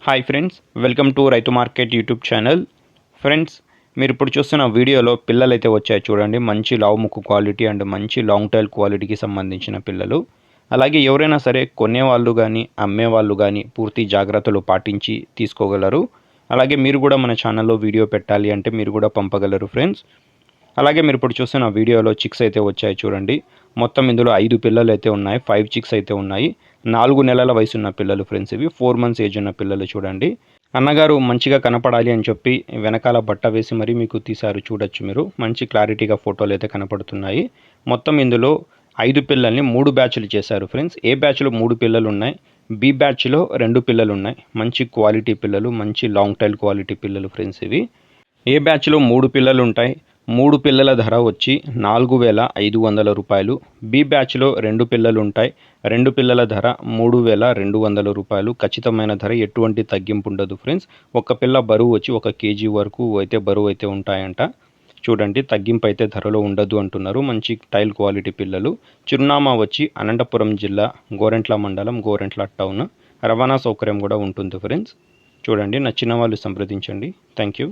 Hi friends, welcome to రైతు market YouTube channel. Friends, మీరు ఇప్పుడు చూస్తున్న వీడియోలో పిల్లలు అయితే వచ్చాయి చూడండి. మంచి లావు ముక్కు క్వాలిటీ అండ్ మంచి లాంగ్ టైల్ క్వాలిటీకి సంబంధించిన పిల్లలు. అలాగే ఎవరైనా సరే కొనేవాళ్ళు కానీ అమ్మేవాళ్ళు కానీ పూర్తి జాగ్రత్తలు పాటించి తీసుకోగలరు. అలాగే మీరు కూడా మన ఛానల్లో వీడియో పెట్టాలి అంటే మీరు కూడా పంపగలరు ఫ్రెండ్స్. అలాగే మీరు ఇప్పుడు చూస్తున్న వీడియోలో చిక్స్ అయితే వచ్చాయి చూడండి. మొత్తం ఇందులో 5 పిల్లలు అయితే ఉన్నాయి. 5 చిక్స్ అయితే ఉన్నాయి. 4 నెలల వయసు ఉన్న పిల్లలు ఫ్రెండ్స్. ఇవి 4 మంత్స్ ఏజ్ ఉన్న పిల్లలు చూడండి. అన్నగారు మంచిగా కనపడాలి అని చెప్పి వెనకాల బట్ట వేసి మరీ మీకు తీశారు, చూడొచ్చు మీరు. మంచి క్లారిటీగా ఫోటోలు అయితే కనపడుతున్నాయి. మొత్తం ఇందులో 5 పిల్లల్ని 3 బ్యాచ్లు చేశారు ఫ్రెండ్స్. ఏ బ్యాచ్లో 3 పిల్లలు ఉన్నాయి, బి బ్యాచ్లో 2 పిల్లలు ఉన్నాయి. మంచి క్వాలిటీ పిల్లలు, మంచి లాంగ్ టైల్ క్వాలిటీ పిల్లలు ఫ్రెండ్స్ ఇవి. ఏ బ్యాచ్లో 3 పిల్లలు ఉంటాయి. 3 పిల్లల ధర వచ్చి 4,500 రూపాయలు. బి బ్యాచ్లో 2 పిల్లలు ఉంటాయి. 2 పిల్లల ధర 3,200 రూపాయలు. ఖచ్చితమైన ధర, ఎటువంటి తగ్గింపు ఉండదు ఫ్రెండ్స్. ఒక పిల్ల బరువు వచ్చి 1 కేజీ వరకు అయితే బరువు అయితే ఉంటాయంట. చూడండి, తగ్గింపు అయితే ధరలో ఉండదు అంటున్నారు. మంచి టైల్ క్వాలిటీ పిల్లలు. చిరునామా వచ్చి అనంతపురం జిల్లా, గోరెంట్ల మండలం, గోరెంట్ల టౌన్. రవాణా సౌకర్యం కూడా ఉంటుంది ఫ్రెండ్స్. చూడండి, నచ్చిన వాళ్ళు సంప్రదించండి. Thank you.